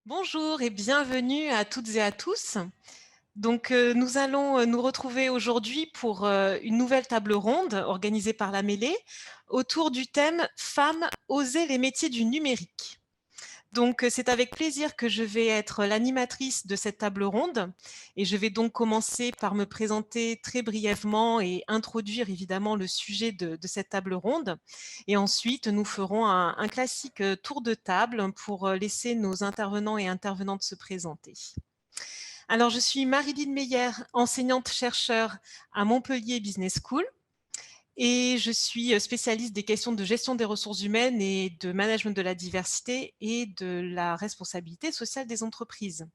Bonjour et bienvenue à toutes et à tous. Nous allons nous retrouver aujourd'hui pour une nouvelle table ronde organisée par la Mêlée autour du thème Femmes, oser les métiers du numérique. C'est avec plaisir que je vais être l'animatrice de cette table ronde et je vais donc commencer par me présenter très brièvement et introduire évidemment le sujet de cette table ronde. Et ensuite, nous ferons un classique tour de table pour laisser nos intervenants et intervenantes se présenter. Alors, je suis Marilyn Meyer, enseignante-chercheur à Montpellier Business School et je suis spécialiste des questions de gestion des ressources humaines et de management de la diversité et de la responsabilité sociale des entreprises.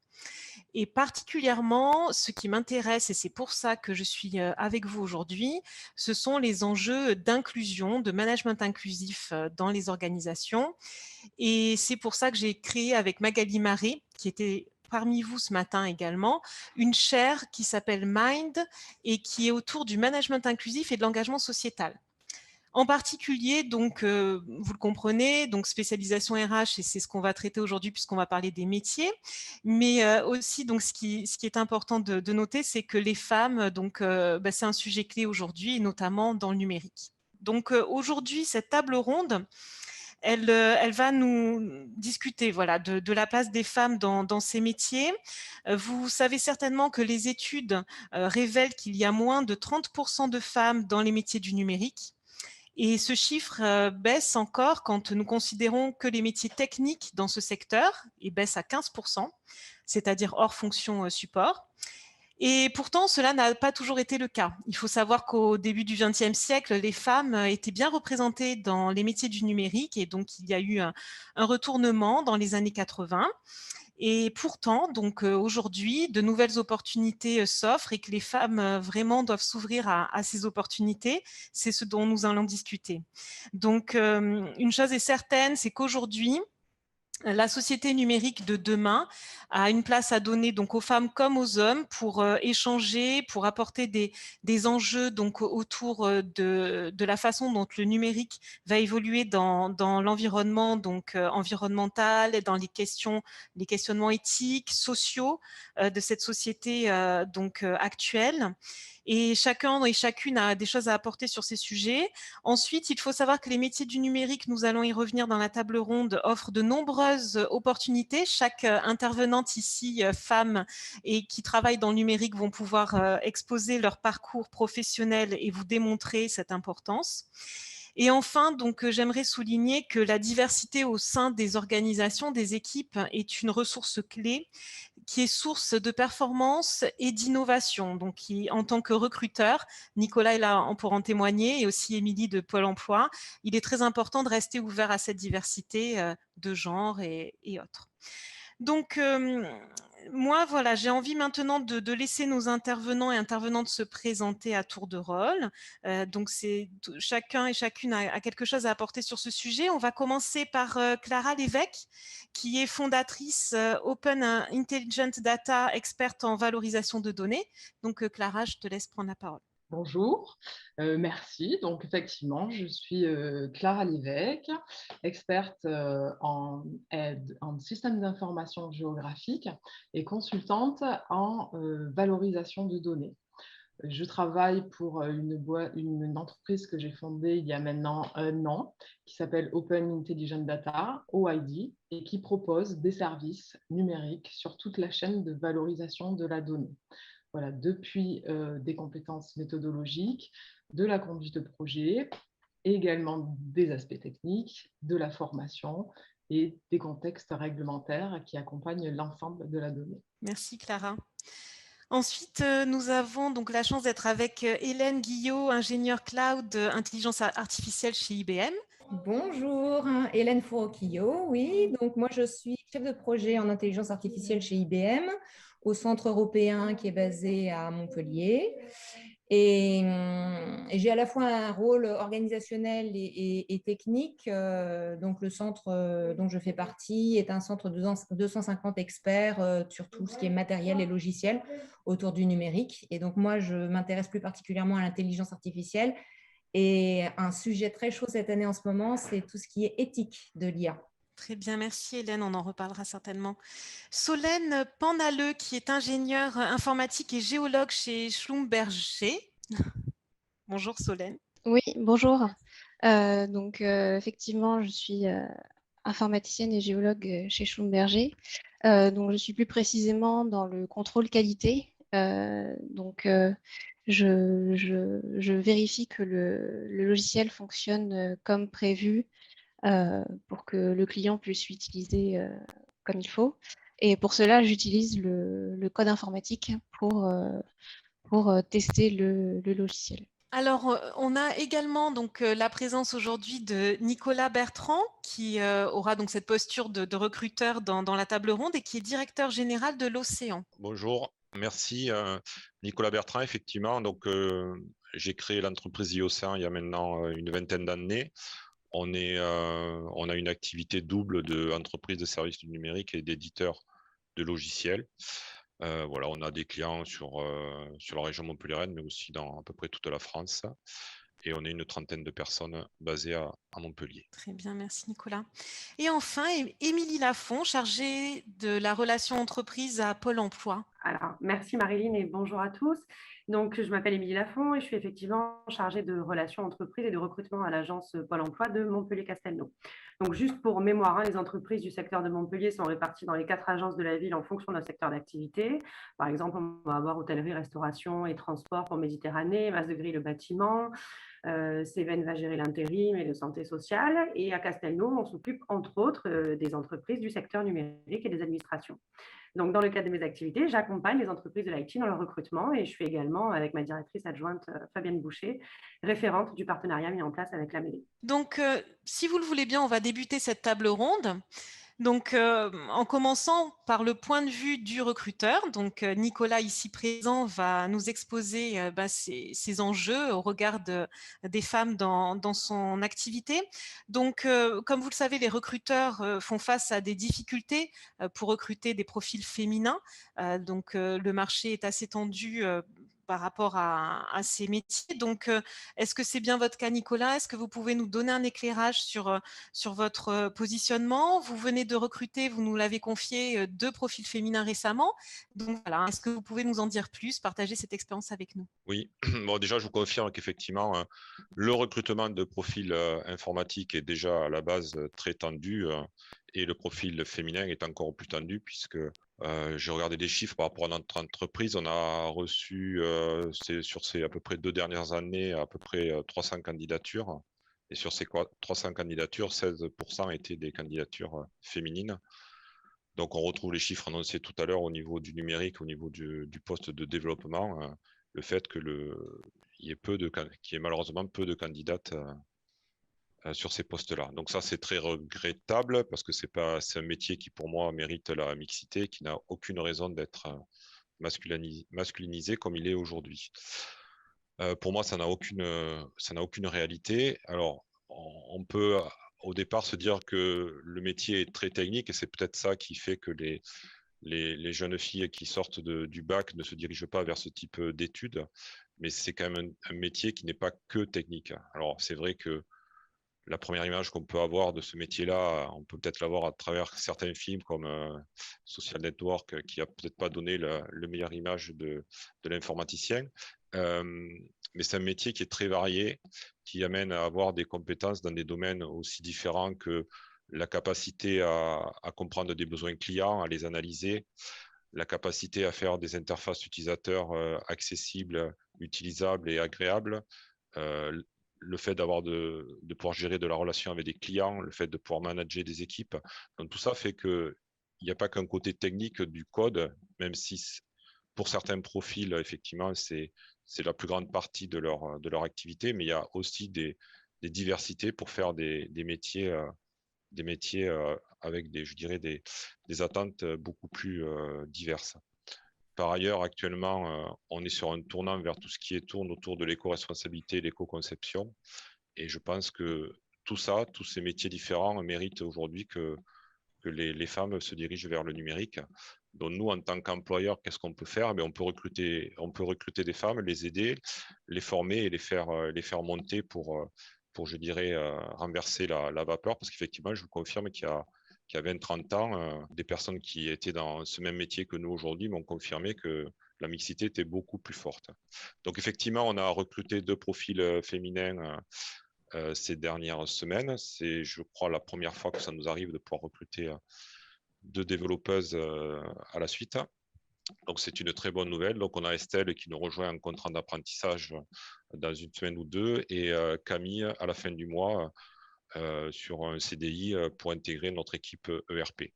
Et particulièrement, ce qui m'intéresse, et c'est pour ça que je suis avec vous aujourd'hui, ce sont les enjeux d'inclusion, de management inclusif dans les organisations. Et c'est pour ça que j'ai créé avec Magali Maré, qui était parmi vous ce matin également, une chaire qui s'appelle Mind et qui est autour du management inclusif et de l'engagement sociétal. En particulier, vous le comprenez, donc spécialisation RH, et c'est ce qu'on va traiter aujourd'hui puisqu'on va parler des métiers. Mais aussi, donc, ce qui est important de noter, c'est que les femmes, c'est un sujet clé aujourd'hui, et notamment dans le numérique. Aujourd'hui, cette table ronde, elle va nous discuter voilà, de la place des femmes dans ces métiers. Vous savez certainement que les études révèlent qu'il y a moins de 30% de femmes dans les métiers du numérique. Et ce chiffre baisse encore quand nous considérons que les métiers techniques dans ce secteur baissent à 15%, c'est-à-dire hors fonction support. Et pourtant, cela n'a pas toujours été le cas. Il faut savoir qu'au début du XXe siècle, les femmes étaient bien représentées dans les métiers du numérique et donc il y a eu un retournement dans les années 80. Et pourtant, aujourd'hui, de nouvelles opportunités s'offrent et que les femmes vraiment doivent s'ouvrir à ces opportunités. C'est ce dont nous allons discuter. Une chose est certaine, c'est qu'aujourd'hui, la société numérique de demain a une place à donner donc aux femmes comme aux hommes pour échanger, pour apporter des enjeux donc autour de la façon dont le numérique va évoluer dans l'environnement environnemental et dans les questionnements éthiques, sociaux de cette société actuelle. Et chacun et chacune a des choses à apporter sur ces sujets. Ensuite, il faut savoir que les métiers du numérique, nous allons y revenir dans la table ronde, offrent de nombreuses opportunités. Chaque intervenante ici, femme et qui travaille dans le numérique, vont pouvoir exposer leur parcours professionnel et vous démontrer cette importance. Et enfin, j'aimerais souligner que la diversité au sein des organisations, des équipes, est une ressource clé qui est source de performance et d'innovation. En tant que recruteur, Nicolas est là pour en témoigner et aussi Émilie de Pôle emploi, il est très important de rester ouvert à cette diversité de genre et autres. Donc, moi, voilà, j'ai envie maintenant de laisser nos intervenants et intervenantes se présenter à tour de rôle. Chacun et chacune a quelque chose à apporter sur ce sujet. On va commencer par Clara Lévesque, qui est fondatrice Open Intelligent Data, experte en valorisation de données. Clara, je te laisse prendre la parole. Bonjour, merci. Donc effectivement, je suis Clara Lévesque, experte en système d'information géographique et consultante en valorisation de données. Je travaille pour une entreprise que j'ai fondée il y a maintenant un an, qui s'appelle Open Intelligent Data, OID, et qui propose des services numériques sur toute la chaîne de valorisation de la donnée. Voilà, depuis des compétences méthodologiques, de la conduite de projet, et également des aspects techniques, de la formation et des contextes réglementaires qui accompagnent l'ensemble de la donnée. Merci Clara. Ensuite, nous avons donc la chance d'être avec Hélène Guillot, ingénieure cloud intelligence artificielle chez IBM. Bonjour, Hélène Fouroquillo. Oui, donc moi je suis chef de projet en intelligence artificielle chez IBM au centre européen qui est basé à Montpellier. Et j'ai à la fois un rôle organisationnel et technique. Donc le centre dont je fais partie est un centre de 250 experts sur tout ce qui est matériel et logiciel autour du numérique. Et donc moi je m'intéresse plus particulièrement à l'intelligence artificielle. Et un sujet très chaud cette année en ce moment, c'est tout ce qui est éthique de l'IA. Très bien, merci Hélène, on en reparlera certainement. Solène Pandaleux, qui est ingénieure informatique et géologue chez Schlumberger. Bonjour Solène. Oui, bonjour. Effectivement, je suis informaticienne et géologue chez Schlumberger. Donc, je suis plus précisément dans le contrôle qualité. Je vérifie que le logiciel fonctionne comme prévu pour que le client puisse l'utiliser comme il faut. Et pour cela, j'utilise le code informatique pour tester le logiciel. Alors, on a également donc la présence aujourd'hui de Nicolas Bertrand, qui aura donc cette posture de recruteur dans la table ronde et qui est directeur général de l'Océan. Bonjour, merci. Nicolas Bertrand, effectivement. Donc, j'ai créé l'entreprise IOCéan il y a maintenant une vingtaine d'années. On a une activité double d'entreprise de services du numérique et d'éditeur de logiciels. Voilà, on a des clients sur la région montpelliéraine, mais aussi dans à peu près toute la France. Et on est une trentaine de personnes basées à Montpellier. Très bien, merci Nicolas. Et enfin, Émilie Lafont, chargée de la relation entreprise à Pôle emploi. Alors, merci Marilyn et bonjour à tous. Donc, je m'appelle Émilie Lafont et je suis effectivement chargée de relations entreprises et de recrutement à l'agence Pôle emploi de Montpellier-Castelnau. Donc, juste pour mémoire, les entreprises du secteur de Montpellier sont réparties dans les 4 agences de la ville en fonction d'un secteur d'activité. Par exemple, on va avoir hôtellerie, restauration et transport pour Méditerranée, Mas de Gris le bâtiment, Cévennes va gérer l'intérim et le santé sociale. Et à Castelnau, on s'occupe entre autres des entreprises du secteur numérique et des administrations. Donc, dans le cadre de mes activités, j'accompagne les entreprises de l'IT dans leur recrutement et je suis également, avec ma directrice adjointe Fabienne Boucher, référente du partenariat mis en place avec la mêlée. Donc, si vous le voulez bien, on va débuter cette table ronde. Donc, en commençant par le point de vue du recruteur, donc Nicolas ici présent va nous exposer ses enjeux au regard des femmes dans son activité. Donc, comme vous le savez, les recruteurs font face à des difficultés pour recruter des profils féminins. Donc, le marché est assez tendu par rapport à ces métiers. Donc, est-ce que c'est bien votre cas, Nicolas? Est-ce que vous pouvez nous donner un éclairage sur votre positionnement? Vous venez de recruter, vous nous l'avez confié, 2 profils féminins récemment. Donc voilà, est-ce que vous pouvez nous en dire plus, partager cette expérience avec nous? Oui, bon, déjà, je vous confirme qu'effectivement, le recrutement de profils informatiques est déjà à la base très tendu et le profil féminin est encore plus tendu puisque j'ai regardé des chiffres par rapport à notre entreprise. On a reçu sur ces à peu près 2 dernières années à peu près 300 candidatures. Et sur ces 300 candidatures, 16% étaient des candidatures féminines. Donc, on retrouve les chiffres annoncés tout à l'heure au niveau du numérique, au niveau du poste de développement, le fait qu'il y ait malheureusement peu de candidates sur ces postes-là. Donc ça, c'est très regrettable parce que c'est un métier qui, pour moi, mérite la mixité, qui n'a aucune raison d'être masculinisé comme il est aujourd'hui. Pour moi, ça n'a aucune réalité. Alors, on peut au départ se dire que le métier est très technique et c'est peut-être ça qui fait que les jeunes filles qui sortent du bac ne se dirigent pas vers ce type d'études. Mais c'est quand même un métier qui n'est pas que technique. Alors, c'est vrai que la première image qu'on peut avoir de ce métier-là, on peut peut-être l'avoir à travers certains films comme Social Network, qui a peut-être pas donné la meilleure image de l'informaticien. Mais c'est un métier qui est très varié, qui amène à avoir des compétences dans des domaines aussi différents que la capacité à comprendre des besoins clients, à les analyser, la capacité à faire des interfaces utilisateurs accessibles, utilisables et agréables, le fait de pouvoir gérer de la relation avec des clients, le fait de pouvoir manager des équipes. Donc tout ça fait qu'il n'y a pas qu'un côté technique du code, même si pour certains profils, effectivement, c'est la plus grande partie de leur activité, mais il y a aussi des diversités pour faire des métiers avec je dirais des attentes beaucoup plus diverses. Par ailleurs, actuellement, on est sur un tournant vers tout ce qui tourne autour de l'éco-responsabilité et l'éco-conception. Et je pense que tous ces métiers différents méritent aujourd'hui que les femmes se dirigent vers le numérique. Donc nous, en tant qu'employeur, qu'est-ce qu'on peut faire? On peut recruter des femmes, les aider, les former et les faire monter pour je dirais, renverser la vapeur. Parce qu'effectivement, je vous confirme qu'il qui a 20-30 ans, des personnes qui étaient dans ce même métier que nous aujourd'hui m'ont confirmé que la mixité était beaucoup plus forte. Donc effectivement, on a recruté 2 profils féminins ces dernières semaines. C'est, je crois, la première fois que ça nous arrive de pouvoir recruter 2 développeuses à la suite. Donc, c'est une très bonne nouvelle. Donc, on a Estelle qui nous rejoint en contrat d'apprentissage dans une semaine ou deux et Camille à la fin du mois sur un CDI pour intégrer notre équipe ERP.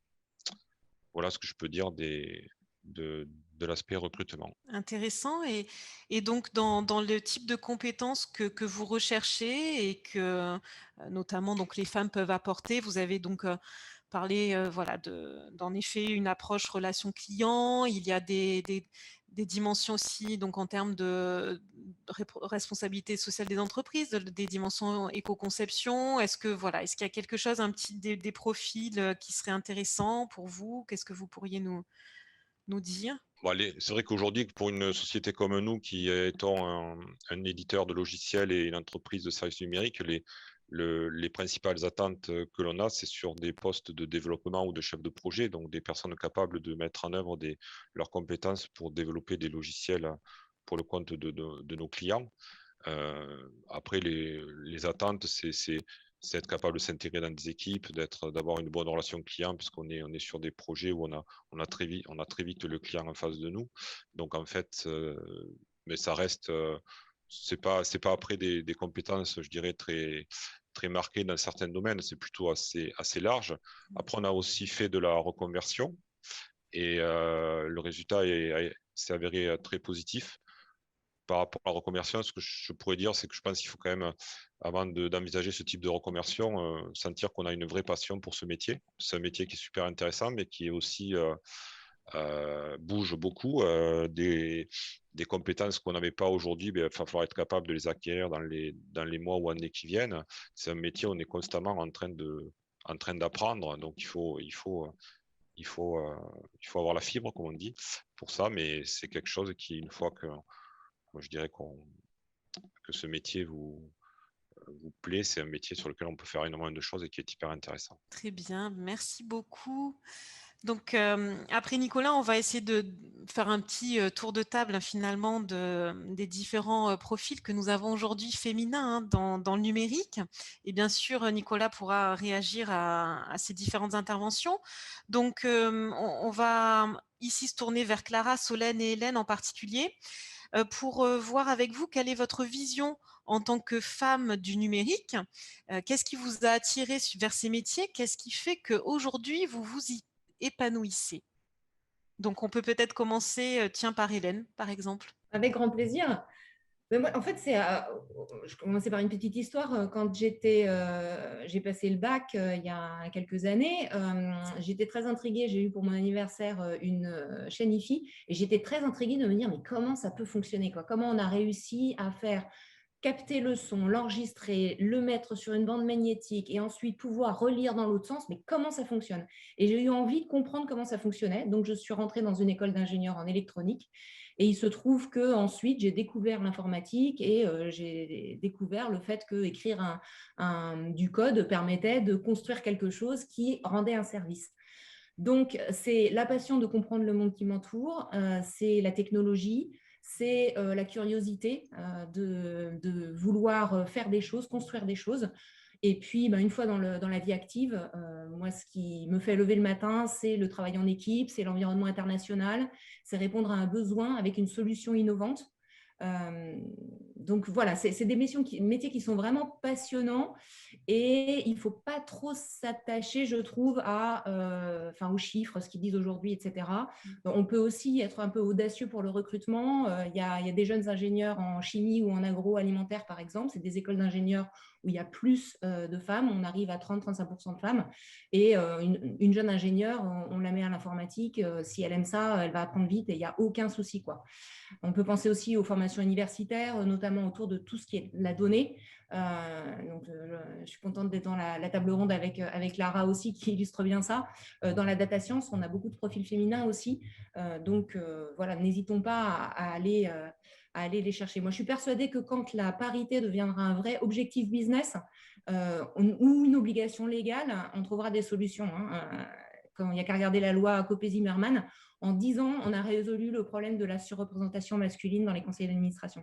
Voilà ce que je peux dire de l'aspect recrutement. Intéressant. Et donc, dans le type de compétences que vous recherchez et que notamment donc, les femmes peuvent apporter, vous avez donc parlé voilà, d'en effet une approche relation client. Il y a des dimensions aussi donc, en termes de responsabilité sociale des entreprises, des dimensions éco-conception. Est-ce qu'il y a quelque chose, des profils qui seraient intéressants pour vous? Qu'est-ce que vous pourriez nous dire? Bon, c'est vrai qu'aujourd'hui, pour une société comme nous, qui étant un éditeur de logiciels et une entreprise de services numériques, les principales attentes que l'on a, c'est sur des postes de développement ou de chef de projet, donc des personnes capables de mettre en œuvre leurs compétences pour développer des logiciels pour le compte de nos clients. Après, les attentes, c'est être capable de s'intégrer dans des équipes, d'avoir une bonne relation client, puisqu'on est sur des projets où on a très vite le client en face de nous. Donc en fait, mais ça reste, c'est pas après des compétences, je dirais, très marquées dans certains domaines, c'est plutôt assez large. Après, on a aussi fait de la reconversion et le résultat s'est avéré très positif. Par rapport à la reconversion, ce que je pourrais dire, c'est que je pense qu'il faut quand même, avant d'envisager ce type de reconversion, sentir qu'on a une vraie passion pour ce métier. C'est un métier qui est super intéressant, mais qui est aussi bouge beaucoup. Des compétences qu'on n'avait pas aujourd'hui, il va falloir être capable de les acquérir dans les mois ou années qui viennent. C'est un métier où on est constamment en train d'apprendre, donc il faut avoir la fibre, comme on dit, pour ça, mais c'est quelque chose qui, une fois que moi, je dirais que ce métier vous plaît, c'est un métier sur lequel on peut faire énormément de choses et qui est hyper intéressant. Très bien, merci beaucoup. Donc, après Nicolas, on va essayer de faire un petit tour de table finalement des différents profils que nous avons aujourd'hui féminins dans le numérique. Et bien sûr, Nicolas pourra réagir à ces différentes interventions. Donc, on va ici se tourner vers Clara, Solène et Hélène en particulier pour voir avec vous quelle est votre vision en tant que femme du numérique. Qu'est-ce qui vous a attiré vers ces métiers? Qu'est-ce qui fait qu'aujourd'hui, vous vous y épanouissez? Donc, on peut peut-être commencer par Hélène, par exemple. Avec grand plaisir. Mais moi, en fait, je commençais par une petite histoire. Quand j'ai passé le bac il y a quelques années, j'étais très intriguée. J'ai eu pour mon anniversaire une chaîne hi-fi et j'étais très intriguée de me dire mais comment ça peut fonctionner, quoi? Comment on a réussi à faire capter le son, l'enregistrer, le mettre sur une bande magnétique et ensuite pouvoir relire dans l'autre sens, mais comment ça fonctionne? Et j'ai eu envie de comprendre comment ça fonctionnait. Donc, je suis rentrée dans une école d'ingénieur en électronique. Et il se trouve qu'ensuite, j'ai découvert l'informatique et j'ai découvert le fait qu'écrire du code permettait de construire quelque chose qui rendait un service. Donc, c'est la passion de comprendre le monde qui m'entoure, c'est la technologie, c'est la curiosité de vouloir faire des choses, construire des choses. Et puis, une fois dans la vie active, moi, ce qui me fait lever le matin, c'est le travail en équipe, c'est l'environnement international, c'est répondre à un besoin avec une solution innovante. Donc voilà, c'est des métiers qui sont vraiment passionnants et il ne faut pas trop s'attacher, je trouve, aux chiffres, ce qu'ils disent aujourd'hui, etc. On peut aussi être un peu audacieux pour le recrutement. Il y a des jeunes ingénieurs en chimie ou en agroalimentaire, par exemple. C'est des écoles d'ingénieurs où il y a plus de femmes. On arrive à 30-35% de femmes. Et une jeune ingénieure, on la met à l'informatique. Si elle aime ça, elle va apprendre vite et il n'y a aucun souci, quoi. On peut penser aussi aux formations universitaires, notamment autour de tout ce qui est la donnée. Je suis contente d'être dans la table ronde avec Lara aussi, qui illustre bien ça. Dans la data science, on a beaucoup de profils féminins aussi. Voilà, n'hésitons pas à aller à aller les chercher. Moi, je suis persuadée que quand la parité deviendra un vrai objectif business ou une obligation légale, on trouvera des solutions. Quand il n'y a qu'à regarder la loi Copé-Zimmermann, en 10 ans, on a résolu le problème de la surreprésentation masculine dans les conseils d'administration.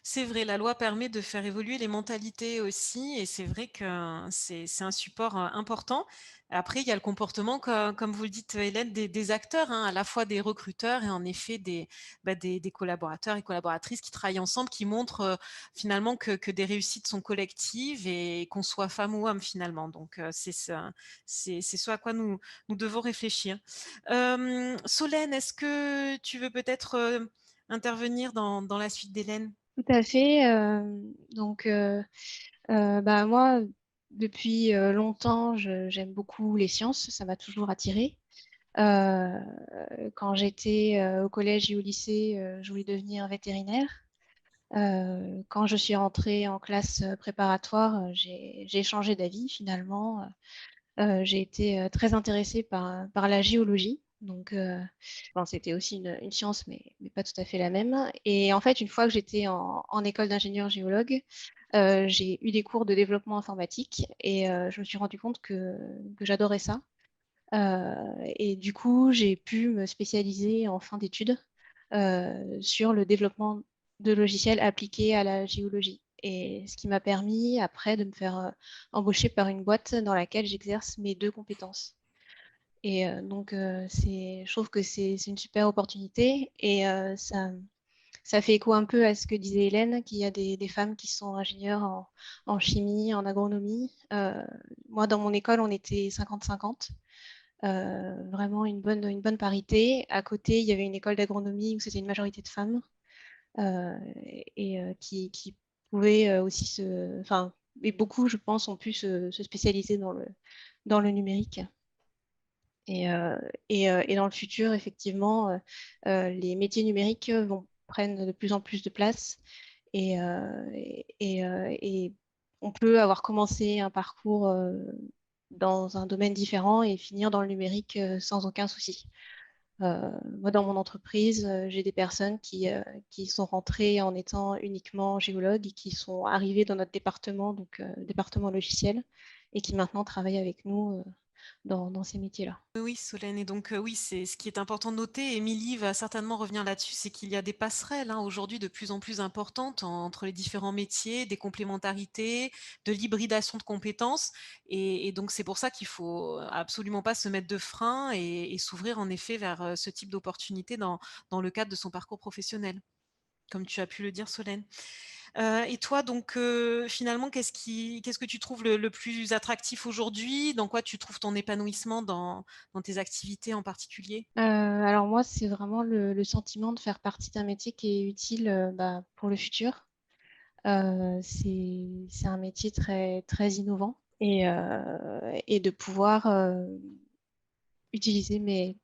C'est vrai, la loi permet de faire évoluer les mentalités aussi et c'est vrai que c'est un support important. Après, il y a le comportement, comme vous le dites, Hélène, des acteurs, à la fois des recruteurs et en effet des collaborateurs et collaboratrices qui travaillent ensemble, qui montrent finalement que des réussites sont collectives et qu'on soit femme ou homme finalement. Donc, c'est ce à quoi nous devons réfléchir. Solène, est-ce que tu veux peut-être intervenir dans la suite d'Hélène? Tout à fait. Donc, bah, moi, depuis longtemps, j'aime beaucoup les sciences. Ça m'a toujours attirée. Quand j'étais au collège et au lycée, je voulais devenir vétérinaire. Quand je suis rentrée en classe préparatoire, j'ai changé d'avis finalement. J'ai été très intéressée par la géologie. Donc, bon, c'était aussi une science, mais pas tout à fait la même. Et en fait, une fois que j'étais en école d'ingénieur géologue, j'ai eu des cours de développement informatique et je me suis rendu compte que j'adorais ça. Et du coup, j'ai pu me spécialiser en fin d'études sur le développement de logiciels appliqués à la géologie. Et ce qui m'a permis après de me faire embaucher par une boîte dans laquelle j'exerce mes deux compétences. Et donc, je trouve que c'est une super opportunité et ça fait écho un peu à ce que disait Hélène, qu'il y a des femmes qui sont ingénieures en chimie, en agronomie. Moi, dans mon école, on était 50-50. Vraiment une bonne parité. À côté, il y avait une école d'agronomie où c'était une majorité de femmes et qui pouvaient aussi enfin, et beaucoup, je pense, ont pu se spécialiser dans le numérique. Et dans le futur, effectivement, les métiers numériques prennent de plus en plus de place et on peut avoir commencé un parcours dans un domaine différent et finir dans le numérique sans aucun souci. Moi, dans mon entreprise, j'ai des personnes qui sont rentrées en étant uniquement géologues et qui sont arrivées dans notre département, donc département logiciel, et qui maintenant travaillent avec nous dans ces métiers-là. Oui, Solène, et donc oui, c'est ce qui est important de noter. Émilie va certainement revenir là-dessus, c'est qu'il y a des passerelles aujourd'hui de plus en plus importantes entre les différents métiers, des complémentarités, de l'hybridation de compétences, et donc c'est pour ça qu'il faut absolument pas se mettre de frein et s'ouvrir en effet vers ce type d'opportunités dans le cadre de son parcours professionnel, comme tu as pu le dire, Solène. Et toi, donc, finalement, qu'est-ce que tu trouves le plus attractif aujourd'hui? Dans quoi tu trouves ton épanouissement dans tes activités en particulier? Alors moi, c'est vraiment le sentiment de faire partie d'un métier qui est utile pour le futur. C'est un métier très, très innovant et de pouvoir utiliser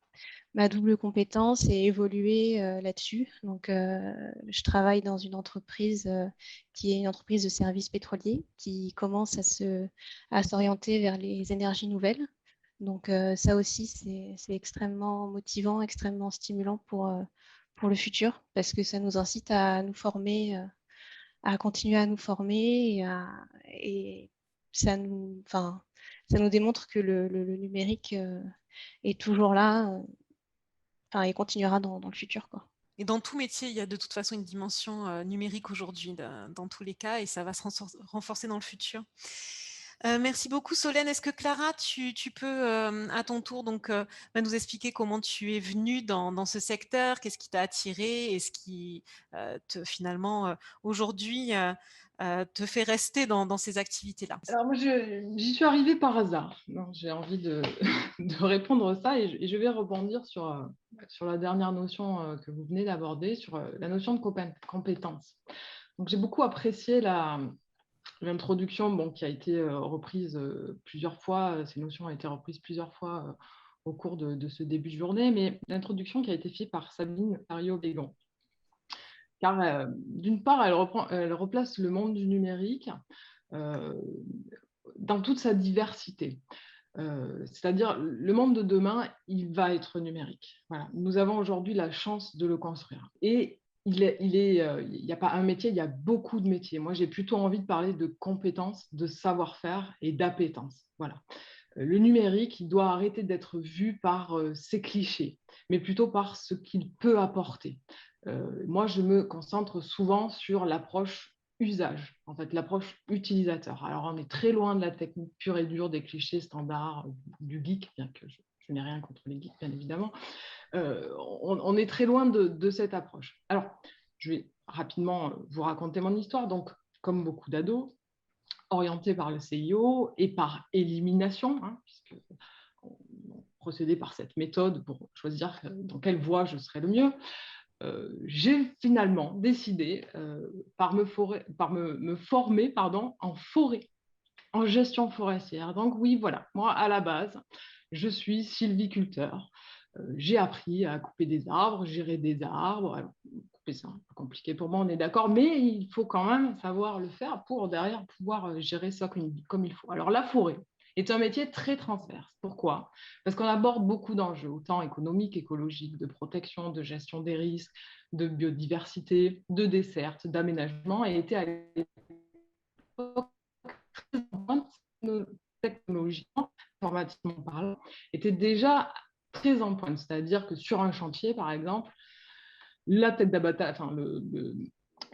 ma double compétence et évoluer là-dessus. Donc, je travaille dans une entreprise qui est une entreprise de services pétroliers qui commence à s'orienter vers les énergies nouvelles. Donc, ça aussi, c'est extrêmement motivant, extrêmement stimulant pour le futur parce que ça nous incite à nous former, à continuer à nous former et enfin, ça nous démontre que le numérique est toujours là et continuera dans le futur, quoi. Et dans tout métier, il y a de toute façon une dimension numérique aujourd'hui, dans tous les cas, et ça va se renforcer dans le futur. Merci beaucoup, Solène. Est-ce que Clara, tu peux à ton tour donc nous expliquer comment tu es venue dans ce secteur, qu'est-ce qui t'a attiré et ce qui finalement aujourd'hui te fait rester dans ces activités-là? Alors moi, j'y suis arrivée par hasard. J'ai envie de, de répondre à ça et je vais rebondir sur la dernière notion que vous venez d'aborder, sur la notion de compétence. Donc j'ai beaucoup apprécié l'introduction qui a été reprise plusieurs fois. Ces notions ont été reprises plusieurs fois au cours de ce début de journée, mais l'introduction qui a été faite par Sabine Thariot-Bégon. Car d'une part, elle replace le monde du numérique dans toute sa diversité. C'est-à-dire, le monde de demain, il va être numérique. Voilà. Nous avons aujourd'hui la chance de le construire. Et il y a pas un métier, il y a beaucoup de métiers. Moi, j'ai plutôt envie de parler de compétences, de savoir-faire et d'appétence. Voilà. Le numérique, il doit arrêter d'être vu par ses clichés, mais plutôt par ce qu'il peut apporter. Moi, je me concentre souvent sur l'approche usage, en fait, l'approche utilisateur. Alors, on est très loin de la technique pure et dure des clichés standards du geek, bien que je n'ai rien contre les geeks, bien évidemment. On est très loin de cette approche. Alors, je vais rapidement vous raconter mon histoire. Donc, comme beaucoup d'ados, orienté par le CIO et par élimination, puisque on procédait par cette méthode pour choisir dans quelle voie je serais le mieux, j'ai finalement décidé par me former en forêt, en gestion forestière. Donc oui, voilà, moi à la base, je suis sylviculteur. J'ai appris à couper des arbres, gérer des arbres. Alors, couper, c'est un peu compliqué pour moi, on est d'accord, mais il faut quand même savoir le faire pour derrière pouvoir gérer ça comme il faut. Alors la forêt est un métier très transverse. Pourquoi? Parce qu'on aborde beaucoup d'enjeux, autant économiques, écologiques, de protection, de gestion des risques, de biodiversité, de desserte, d'aménagement, et était à l'époque technologiquement, informatiquement parlant, était déjà très en pointe. C'est-à-dire que sur un chantier, par exemple, la tête d'abattage, enfin,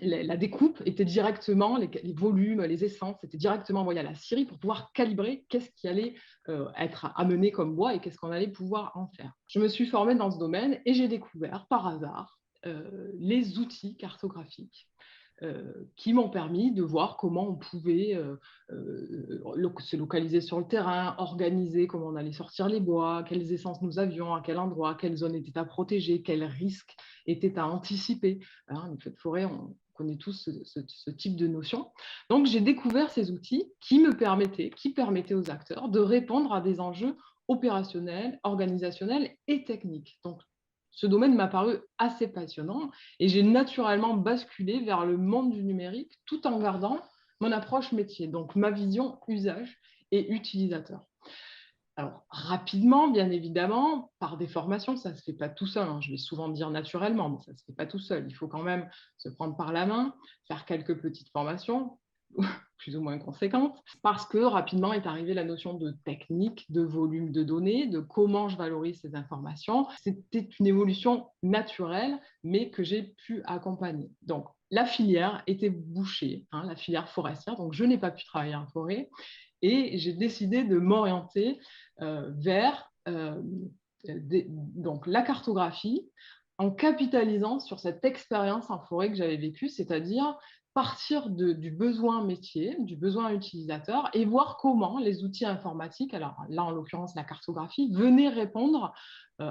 la découpe était directement, les volumes, les essences étaient directement envoyés à la scierie pour pouvoir calibrer qu'est-ce qui allait être amené comme bois et qu'est-ce qu'on allait pouvoir en faire. Je me suis formée dans ce domaine et j'ai découvert par hasard les outils cartographiques qui m'ont permis de voir comment on pouvait se localiser sur le terrain, organiser comment on allait sortir les bois, quelles essences nous avions, à quel endroit, quelles zones étaient à protéger, quels risques étaient à anticiper. Hein, le feu de forêt, on connaît tous ce type de notions. Donc, j'ai découvert ces outils qui permettaient aux acteurs de répondre à des enjeux opérationnels, organisationnels et techniques. Donc, ce domaine m'a paru assez passionnant et j'ai naturellement basculé vers le monde du numérique tout en gardant mon approche métier, donc ma vision usage et utilisateur. Alors, rapidement, bien évidemment, par des formations, ça ne se fait pas tout seul. Je vais souvent dire naturellement, mais ça ne se fait pas tout seul. Il faut quand même se prendre par la main, faire quelques petites formations, plus ou moins conséquentes, parce que rapidement est arrivée la notion de technique, de volume de données, de comment je valorise ces informations. C'était une évolution naturelle, mais que j'ai pu accompagner. Donc, la filière était bouchée, la filière forestière, donc je n'ai pas pu travailler en forêt, et j'ai décidé de m'orienter vers donc la cartographie en capitalisant sur cette expérience en forêt que j'avais vécue, c'est-à-dire partir du besoin métier, du besoin utilisateur et voir comment les outils informatiques, alors là en l'occurrence la cartographie, venaient répondre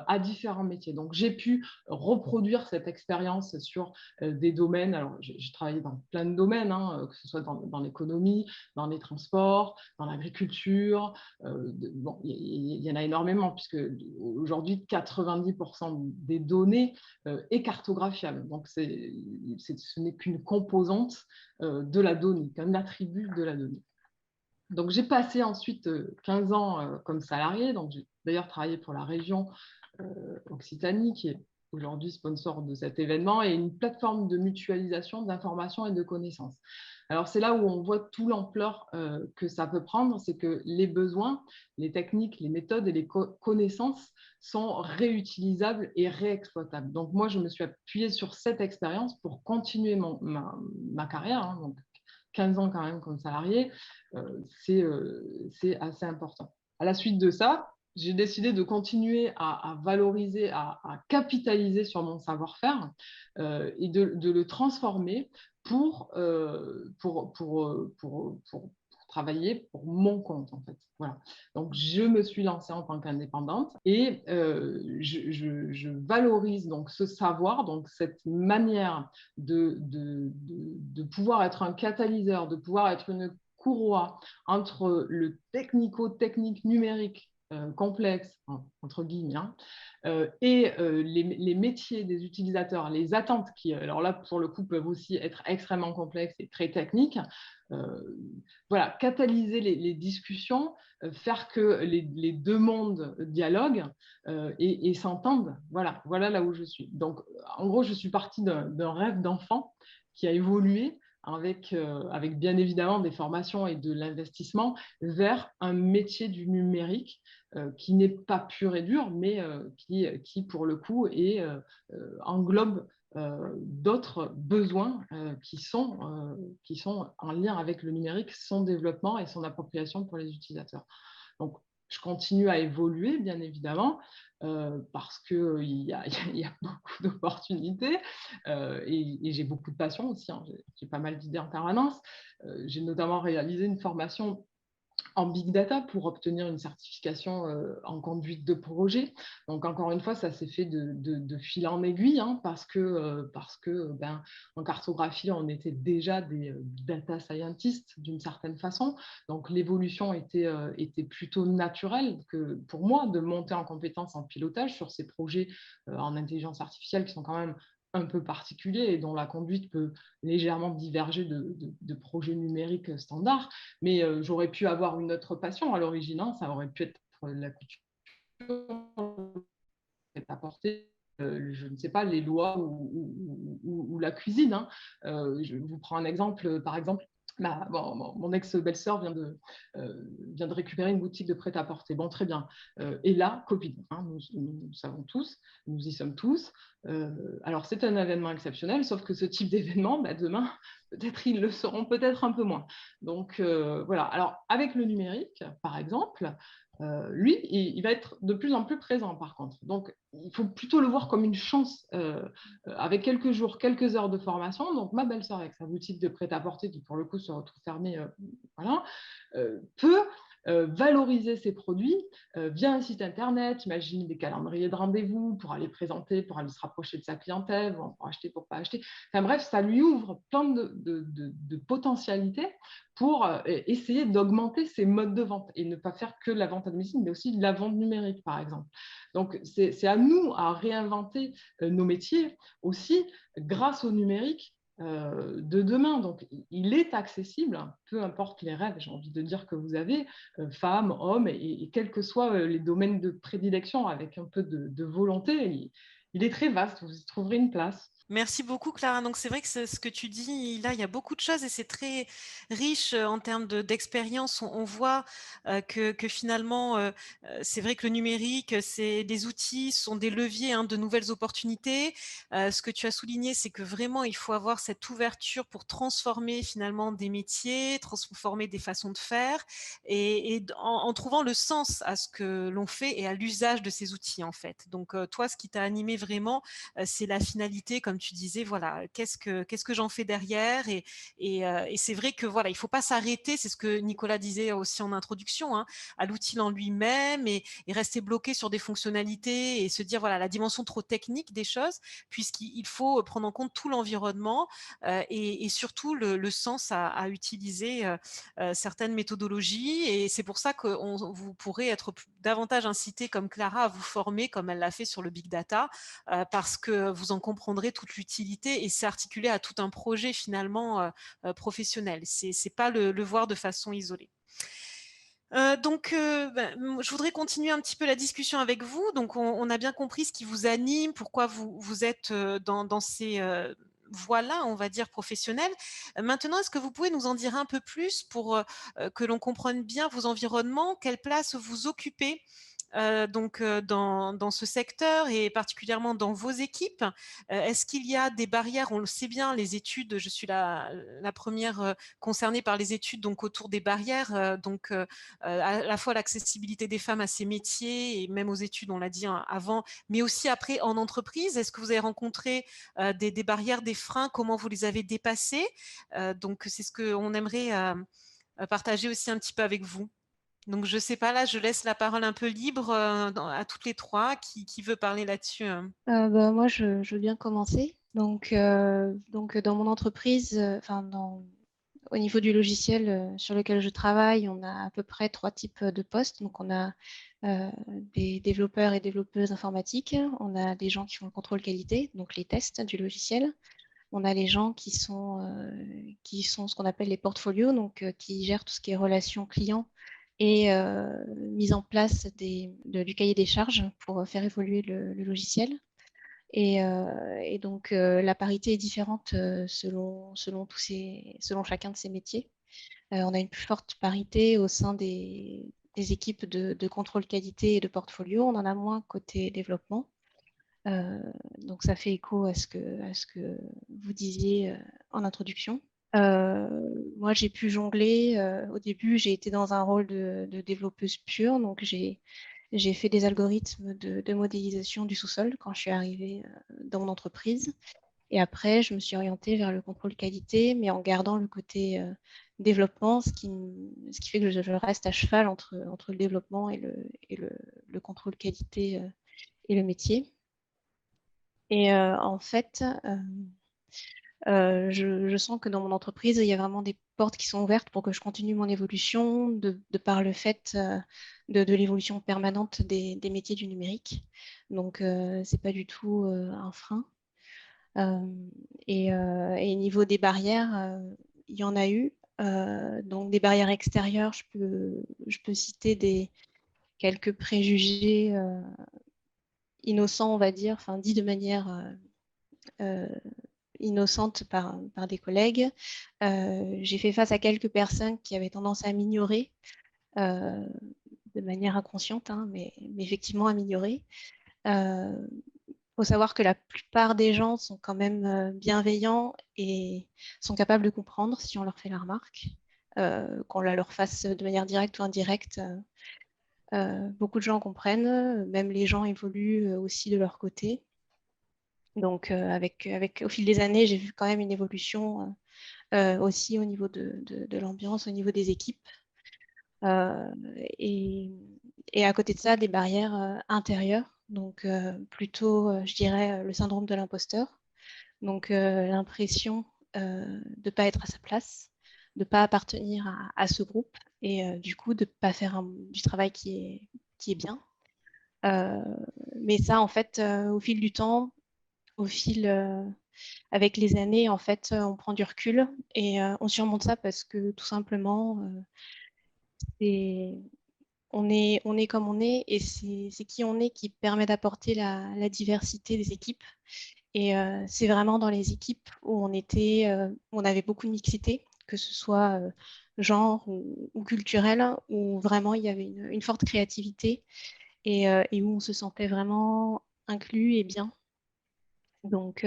à différents métiers. Donc j'ai pu reproduire cette expérience sur des domaines, alors j'ai travaillé dans plein de domaines, que ce soit dans l'économie, dans les transports, dans l'agriculture, bon, il y en a énormément puisque aujourd'hui 90% des données est cartographiable. Donc ce n'est qu'une composante de la donnée, qu'un attribut de la donnée. Donc, j'ai passé ensuite 15 ans comme salarié. Donc, j'ai d'ailleurs travaillé pour la région Occitanie, qui est aujourd'hui sponsor de cet événement, et une plateforme de mutualisation d'informations et de connaissances. Alors, c'est là où on voit toute l'ampleur que ça peut prendre, c'est que les besoins, les techniques, les méthodes et les connaissances sont réutilisables et réexploitables. Donc, moi, je me suis appuyée sur cette expérience pour continuer ma carrière, donc 15 ans quand même comme salarié, c'est assez important. À la suite de ça, j'ai décidé de continuer à valoriser, à capitaliser sur mon savoir-faire et de le transformer pour travailler pour mon compte, en fait. Voilà. Donc, je me suis lancée en tant qu'indépendante et je valorise donc ce savoir, donc cette manière de pouvoir être un catalyseur, de pouvoir être une courroie entre le technico-technique numérique complexes, entre guillemets, hein, et les métiers des utilisateurs, les attentes qui, alors là, pour le coup, peuvent aussi être extrêmement complexes et très techniques, voilà, catalyser les discussions, faire que les deux mondes dialoguent et s'entendent. Voilà là où je suis. Donc, en gros, je suis partie d'un rêve d'enfant qui a évolué avec bien évidemment des formations et de l'investissement vers un métier du numérique qui n'est pas pur et dur, mais qui pour le coup, englobe d'autres besoins qui sont en lien avec le numérique, son développement et son appropriation pour les utilisateurs. Donc, je continue à évoluer, bien évidemment, parce qu'il y a beaucoup d'opportunités et j'ai beaucoup de passion aussi. Hein. J'ai pas mal d'idées en permanence. J'ai notamment réalisé une formation en big data pour obtenir une certification en conduite de projet. Donc, encore une fois, ça s'est fait de fil en aiguille hein, parce que en cartographie, on était déjà des data scientists d'une certaine façon. Donc, l'évolution était plutôt naturelle que, pour moi de monter en compétence en pilotage sur ces projets en intelligence artificielle qui sont quand même un peu particuliers et dont la conduite peut légèrement diverger de projets numériques standards. Mais j'aurais pu avoir une autre passion à l'origine, hein. Ça aurait pu être la couture, apporter, je ne sais pas, les lois ou la cuisine. Hein. Je vous prends un exemple, par exemple, mon ex-belle-sœur vient de récupérer une boutique de prêt-à-porter. Bon, très bien. Et là, Covid, hein, nous savons tous, nous y sommes tous. Alors, c'est un événement exceptionnel, sauf que ce type d'événement, demain, peut-être ils le seront peut-être un peu moins. Donc, voilà. Alors, avec le numérique, par exemple, lui, il va être de plus en plus présent, par contre. Donc, il faut plutôt le voir comme une chance avec quelques jours, quelques heures de formation. Donc, ma belle-sœur, avec sa boutique de prêt-à-porter, qui pour le coup se retrouve fermée, voilà, peut valoriser ses produits via un site internet, imagine des calendriers de rendez-vous pour aller présenter, pour aller se rapprocher de sa clientèle, pour acheter, pour pas acheter. Enfin bref, ça lui ouvre plein de potentialités pour essayer d'augmenter ses modes de vente et ne pas faire que la vente à domicile, mais aussi de la vente numérique, par exemple. Donc, c'est à nous à réinventer nos métiers aussi grâce au numérique de demain. Donc, il est accessible, peu importe les rêves, j'ai envie de dire que vous avez, femmes, hommes, et quels que soient les domaines de prédilection, avec un peu de volonté, il est très vaste, vous y trouverez une place. Merci beaucoup, Clara. Donc, c'est vrai que ce que tu dis, là, il y a beaucoup de choses et c'est très riche en termes d'expérience. On voit que finalement, c'est vrai que le numérique, c'est des outils, sont des leviers hein, de nouvelles opportunités. Ce que tu as souligné, c'est que vraiment, il faut avoir cette ouverture pour transformer finalement des métiers, transformer des façons de faire et en trouvant le sens à ce que l'on fait et à l'usage de ces outils, en fait. Donc, toi, ce qui t'a animé vraiment, c'est la finalité, comme tu disais, voilà, qu'est-ce que j'en fais derrière et c'est vrai que voilà, il faut pas s'arrêter, c'est ce que Nicolas disait aussi en introduction, hein, à l'outil en lui-même et rester bloqué sur des fonctionnalités et se dire voilà la dimension trop technique des choses, puisqu'il faut prendre en compte tout l'environnement et surtout le sens à utiliser certaines méthodologies et c'est pour ça que vous pourrez être davantage incité comme Clara à vous former comme elle l'a fait sur le big data parce que vous en comprendrez toute l'utilité et c'est articulé à tout un projet finalement professionnel. C'est pas le voir de façon isolée. Je voudrais continuer un petit peu la discussion avec vous. Donc, on a bien compris ce qui vous anime, pourquoi vous êtes dans ces voies-là, on va dire, professionnelles. Maintenant, est-ce que vous pouvez nous en dire un peu plus pour que l'on comprenne bien vos environnements, quelle place vous occupez dans ce secteur et particulièrement dans vos équipes? Est-ce qu'il y a des barrières? On le sait bien, les études, je suis la première concernée par les études donc autour des barrières, à la fois l'accessibilité des femmes à ces métiers et même aux études, on l'a dit avant, mais aussi après en entreprise. Est-ce que vous avez rencontré des barrières, des freins? Comment vous les avez dépassés? Donc, c'est ce qu'on aimerait partager aussi un petit peu avec vous. Donc, je ne sais pas, là, je laisse la parole un peu libre à toutes les trois. Qui veut parler là-dessus? Moi, je veux bien commencer. Donc, dans mon entreprise, au niveau du logiciel sur lequel je travaille, on a à peu près 3 types de postes. Donc, on a des développeurs et développeuses informatiques. On a des gens qui font le contrôle qualité, donc les tests du logiciel. On a les gens qui sont ce qu'on appelle les portfolios, donc qui gèrent tout ce qui est relations clients et mise en place du cahier des charges pour faire évoluer le logiciel. Et donc, la parité est différente selon chacun de ces métiers. On a une plus forte parité au sein des équipes de contrôle qualité et de portfolio. On en a moins côté développement. Donc, ça fait écho à ce que vous disiez en introduction. Moi, j'ai pu jongler. Au début, j'ai été dans un rôle de développeuse pure. Donc, j'ai fait des algorithmes de modélisation du sous-sol quand je suis arrivée dans mon entreprise. Et après, je me suis orientée vers le contrôle qualité, mais en gardant le côté développement, ce qui fait que je reste à cheval entre le développement et le contrôle qualité et le métier. Et en fait, je sens que dans mon entreprise, il y a vraiment des portes qui sont ouvertes pour que je continue mon évolution de par le fait de l'évolution permanente des métiers du numérique. Donc, ce n'est pas du tout un frein. Et niveau des barrières, il y en a eu. Donc, des barrières extérieures, je peux citer quelques préjugés innocents, on va dire, enfin, dits de manière innocente par des collègues. J'ai fait face à quelques personnes qui avaient tendance à m'ignorer de manière inconsciente, hein, mais effectivement à m'ignorer. Faut savoir que la plupart des gens sont quand même bienveillants et sont capables de comprendre si on leur fait la remarque, qu'on la leur fasse de manière directe ou indirecte. Beaucoup de gens comprennent, même les gens évoluent aussi de leur côté. Donc, au fil des années, j'ai vu quand même une évolution aussi au niveau de l'ambiance, au niveau des équipes. Et à côté de ça, des barrières intérieures. Donc, plutôt, je dirais, le syndrome de l'imposteur. Donc, l'impression de ne pas être à sa place, de ne pas appartenir à ce groupe et du coup, de ne pas faire du travail qui est bien. Mais ça, en fait, au fil du temps, avec les années, en fait, on prend du recul et on surmonte ça parce que tout simplement, on est comme on est et c'est qui on est qui permet d'apporter la diversité des équipes. Et c'est vraiment dans les équipes où on avait beaucoup de mixité, que ce soit genre ou culturel, où vraiment il y avait une forte créativité et où on se sentait vraiment inclus et bien. Donc,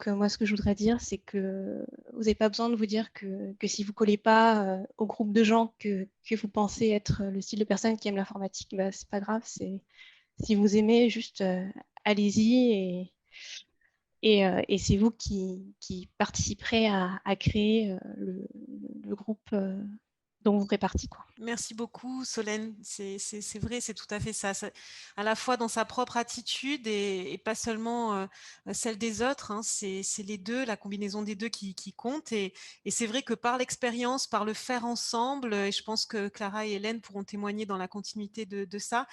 moi, ce que je voudrais dire, c'est que vous n'avez pas besoin de vous dire que si vous ne collez pas au groupe de gens que vous pensez être le style de personne qui aime l'informatique, bah, ce n'est pas grave. Si vous aimez, juste allez-y et c'est vous qui participerez à créer le groupe dont vous ferez partie, quoi. Merci beaucoup, Solène. C'est vrai, c'est tout à fait ça. À la fois dans sa propre attitude et pas seulement celle des autres. Hein. C'est les deux, la combinaison des deux qui compte. Et c'est vrai que par l'expérience, par le faire ensemble, et je pense que Clara et Hélène pourront témoigner dans la continuité de ça,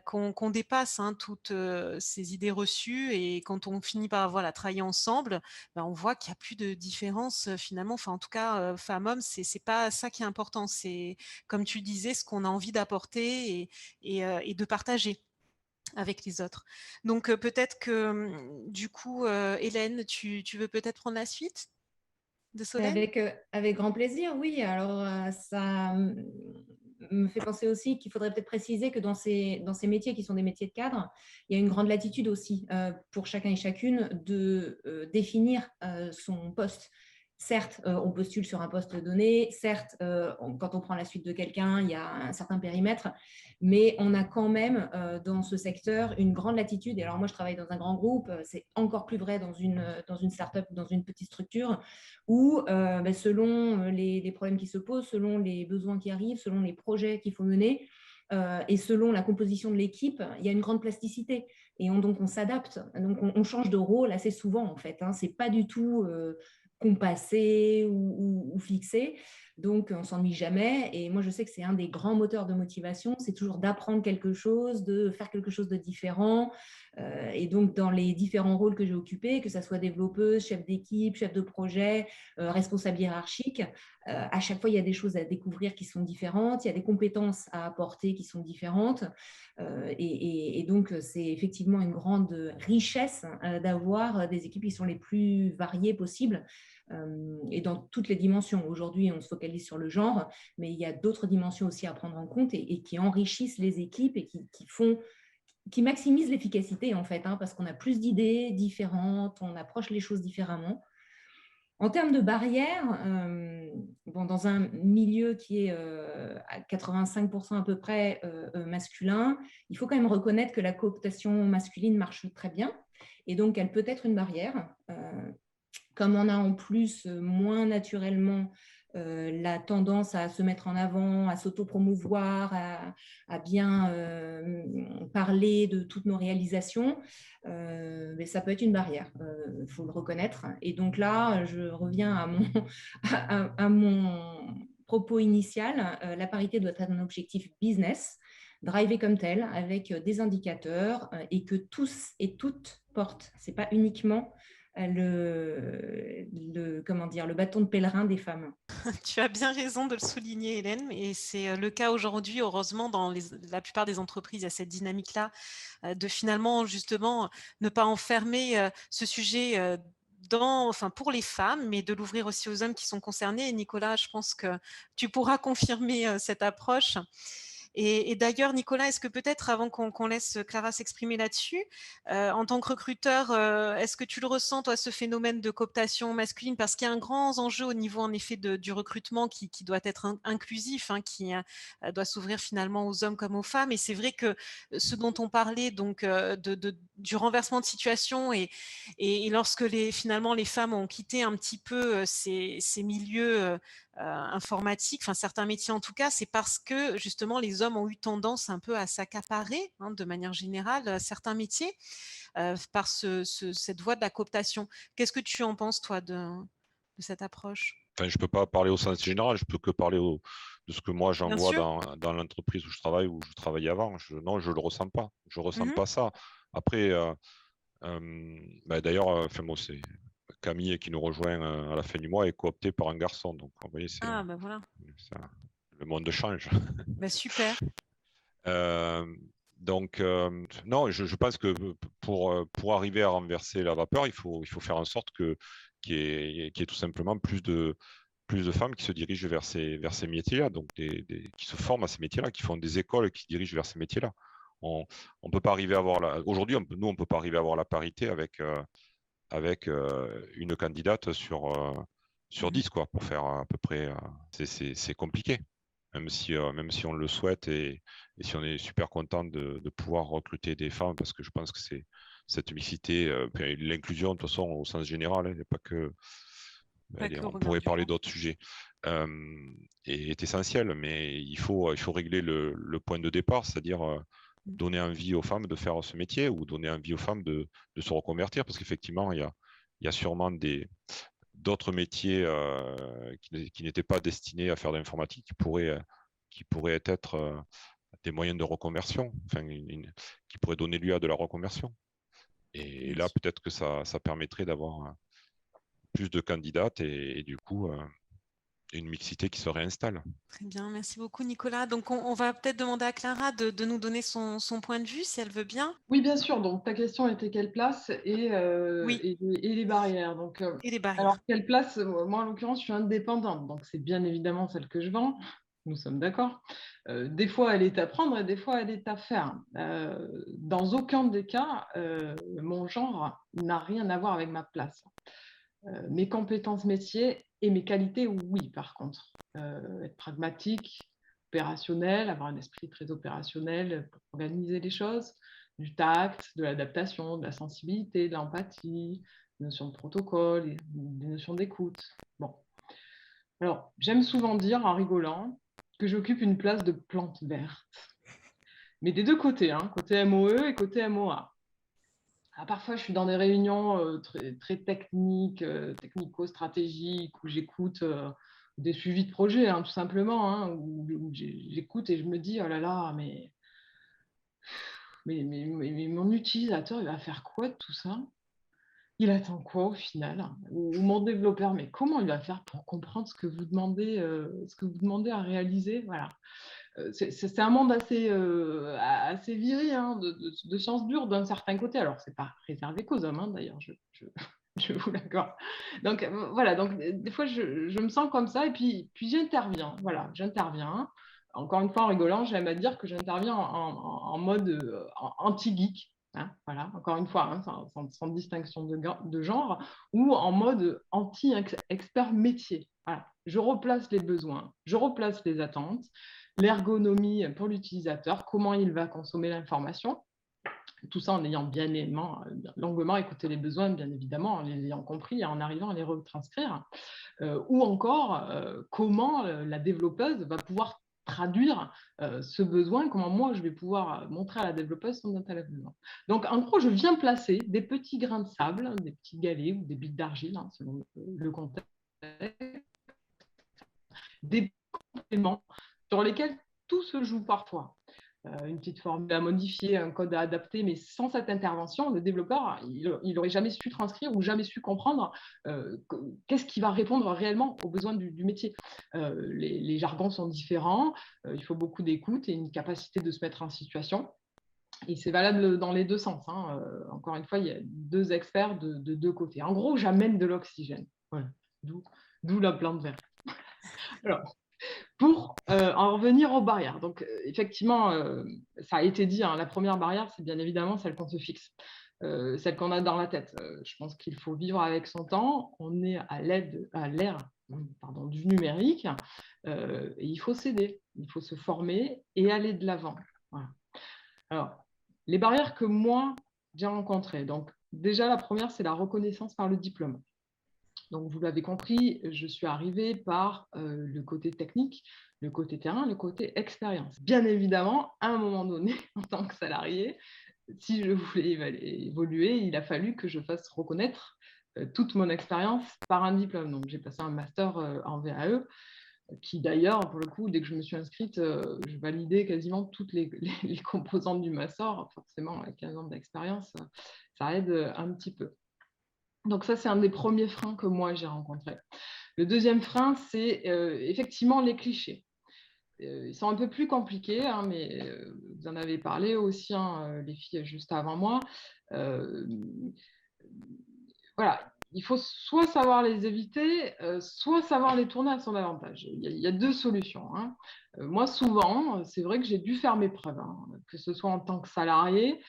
qu'on dépasse toutes ces idées reçues. Et quand on finit par travailler ensemble, ben, on voit qu'il n'y a plus de différence finalement. Enfin, en tout cas, femmes-hommes, c'est pas ça qui est important. C'est, comme tu disais, ce qu'on a envie d'apporter et de partager avec les autres. Donc peut-être que du coup, Hélène, tu veux peut-être prendre la suite de Solène? Avec grand plaisir, oui. Alors, ça me fait penser aussi qu'il faudrait peut-être préciser que dans ces métiers qui sont des métiers de cadre, il y a une grande latitude aussi pour chacun et chacune de définir son poste. Certes, on postule sur un poste donné, certes, quand on prend la suite de quelqu'un, il y a un certain périmètre, mais on a quand même dans ce secteur une grande latitude. Et alors moi, je travaille dans un grand groupe, c'est encore plus vrai dans une start-up, dans une petite structure, où selon les problèmes qui se posent, selon les besoins qui arrivent, selon les projets qu'il faut mener, et selon la composition de l'équipe, il y a une grande plasticité. Et donc, on s'adapte. Donc, on change de rôle assez souvent, en fait. Hein. Ce n'est pas du tout compassé ou fixé. Donc, on ne s'ennuie jamais. Et moi, je sais que c'est un des grands moteurs de motivation, c'est toujours d'apprendre quelque chose, de faire quelque chose de différent. Et donc, dans les différents rôles que j'ai occupés, que ce soit développeuse, chef d'équipe, chef de projet, responsable hiérarchique, à chaque fois, il y a des choses à découvrir qui sont différentes, il y a des compétences à apporter qui sont différentes. Et donc, c'est effectivement une grande richesse d'avoir des équipes qui sont les plus variées possibles et dans toutes les dimensions. Aujourd'hui, on se focalise sur le genre, mais il y a d'autres dimensions aussi à prendre en compte et qui enrichissent les équipes et qui maximisent l'efficacité en fait, parce qu'on a plus d'idées différentes, on approche les choses différemment. En termes de barrières, dans un milieu qui est à 85% à peu près masculin, il faut quand même reconnaître que la cooptation masculine marche très bien et donc elle peut être une barrière. Comme on a en plus moins naturellement la tendance à se mettre en avant, à s'auto-promouvoir, à bien parler de toutes nos réalisations, mais ça peut être une barrière, il faut le reconnaître. Et donc là, je reviens à mon propos initial, la parité doit être un objectif business, drivé comme tel, avec des indicateurs et que tous et toutes portent. Ce n'est pas uniquement le bâton de pèlerin des femmes. Tu as bien raison de le souligner, Hélène, et c'est le cas aujourd'hui, heureusement, dans la plupart des entreprises, il y a cette dynamique-là de finalement, justement, ne pas enfermer ce sujet pour les femmes, mais de l'ouvrir aussi aux hommes qui sont concernés. Et Nicolas, je pense que tu pourras confirmer cette approche. Et d'ailleurs, Nicolas, est-ce que peut-être, avant qu'on laisse Clara s'exprimer là-dessus, en tant que recruteur, est-ce que tu le ressens, toi, ce phénomène de cooptation masculine? Parce qu'il y a un grand enjeu au niveau, en effet, du recrutement qui doit être inclusif, qui doit s'ouvrir finalement aux hommes comme aux femmes. Et c'est vrai que ce dont on parlait, donc, du renversement de situation et lorsque finalement les femmes ont quitté un petit peu ces milieux informatique, certains métiers en tout cas, c'est parce que justement les hommes ont eu tendance un peu à s'accaparer de manière générale certains métiers par cette voie de la cooptation. Qu'est-ce que tu en penses toi de cette approche? Enfin, je ne peux pas parler au sens général, je peux que parler de ce que moi j'en vois dans l'entreprise où je travaille, où je travaillais avant. Non, je ne le ressens pas. Je ne ressens pas ça. Après, d'ailleurs, moi, c'est Camille qui nous rejoint à la fin du mois est cooptée par un garçon. Donc, vous voyez, voilà. Le monde change. Super. Donc, non, je pense que pour arriver à renverser la vapeur, il faut faire en sorte qu'il y ait tout simplement plus de femmes qui se dirigent vers ces métiers-là, donc qui se forment à ces métiers-là, qui font des écoles qui se dirigent vers ces métiers-là. On peut pas arriver à avoir aujourd'hui, nous, on peut pas arriver à avoir la parité avec une candidate sur 10, quoi, pour faire à peu près. C'est compliqué, même si on le souhaite et si on est super content de pouvoir recruter des femmes, parce que je pense que c'est cette mixité, l'inclusion de toute façon au sens général, il n'y a pas que. On pourrait parler d'autres sujets, est essentiel, mais il faut régler le point de départ, c'est-à-dire donner envie aux femmes de faire ce métier ou donner envie aux femmes de se reconvertir, parce qu'effectivement, il y a sûrement d'autres métiers qui n'étaient pas destinés à faire de l'informatique qui pourraient être des moyens de reconversion, qui pourraient donner lieu à de la reconversion. Et là, peut-être que ça permettrait d'avoir plus de candidates et du coup une mixité qui se réinstalle. Très bien, merci beaucoup Nicolas. Donc on va peut-être demander à Clara de nous donner son point de vue, si elle veut bien. Oui, bien sûr. Donc ta question était quelle place et les barrières. Donc, et les barrières. Alors quelle place? Moi en l'occurrence je suis indépendante, donc c'est bien évidemment celle que je vends. Nous sommes d'accord. Des fois elle est à prendre et des fois elle est à faire. Dans aucun des cas, mon genre n'a rien à voir avec ma place. Mes compétences métiers et mes qualités, oui, par contre. Être pragmatique, opérationnel, avoir un esprit très opérationnel pour organiser les choses, du tact, de l'adaptation, de la sensibilité, de l'empathie, des notions de protocole, des notions d'écoute. Bon. Alors, j'aime souvent dire, en rigolant, que j'occupe une place de plante verte. Mais des deux côtés, côté MOE et côté MOA. Parfois, je suis dans des réunions très techniques, technico-stratégiques, où j'écoute des suivis de projet, hein, tout simplement, hein, où j'écoute et je me dis, oh là là, mais mon utilisateur, il va faire quoi de tout ça? Il attend quoi au final? Ou mon développeur, mais comment il va faire pour comprendre ce que vous demandez à réaliser? Voilà. C'est un monde assez viril, hein, de sciences dures d'un certain côté. Alors, ce n'est pas réservé qu'aux hommes, hein, d'ailleurs, je vous l'accorde. Donc, voilà, donc, des fois, je me sens comme ça, et puis j'interviens. Voilà, j'interviens. Encore une fois, en rigolant, j'aime à dire que j'interviens en mode anti-geek. Hein, voilà, encore une fois, hein, sans distinction de genre, ou en mode anti-expert métier. Voilà. Je replace les besoins, je replace les attentes, l'ergonomie pour l'utilisateur, comment il va consommer l'information. Tout ça en ayant bien longuement écouté les besoins, bien évidemment, en les ayant compris et en arrivant à les retranscrire. Ou encore, comment la développeuse va pouvoir traduire ce besoin, comment moi je vais pouvoir montrer à la développeuse son dont elle a besoin. Donc en gros, je viens placer des petits grains de sable, des petits galets ou des billes d'argile, hein, selon le contexte, des compléments sur lesquels tout se joue parfois. Une petite formule à modifier, un code à adapter, mais sans cette intervention, le développeur, il n'aurait jamais su transcrire ou jamais su comprendre qu'est-ce qui va répondre réellement aux besoins du métier. Les jargons sont différents, il faut beaucoup d'écoute et une capacité de se mettre en situation. Et c'est valable dans les deux sens, hein. Encore une fois, il y a deux experts de deux côtés. En gros, j'amène de l'oxygène. Voilà. D'où la plante verte. Alors, pour en revenir aux barrières. Donc, effectivement, ça a été dit, hein, la première barrière, c'est bien évidemment celle qu'on se fixe, celle qu'on a dans la tête. Je pense qu'il faut vivre avec son temps. On est à l'ère du numérique et il faut s'aider, il faut se former et aller de l'avant. Voilà. Alors, les barrières que moi, j'ai rencontrées. Donc, déjà, la première, c'est la reconnaissance par le diplôme. Donc, vous l'avez compris, je suis arrivée par le côté technique, le côté terrain, le côté expérience. Bien évidemment, à un moment donné, en tant que salarié, si je voulais évoluer, il a fallu que je fasse reconnaître toute mon expérience par un diplôme. Donc, j'ai passé un master en VAE, qui d'ailleurs, pour le coup, dès que je me suis inscrite, je validais quasiment toutes les composantes du master. Forcément, avec 15 ans d'expérience, ça aide un petit peu. Donc ça, c'est un des premiers freins que moi, j'ai rencontrés. Le deuxième frein, c'est effectivement les clichés. Ils sont un peu plus compliqués, hein, mais vous en avez parlé aussi, hein, les filles juste avant moi. Voilà, il faut soit savoir les éviter, soit savoir les tourner à son avantage. Il y a deux solutions, hein. Moi, souvent, c'est vrai que j'ai dû faire mes preuves, hein, que ce soit en tant que salarié.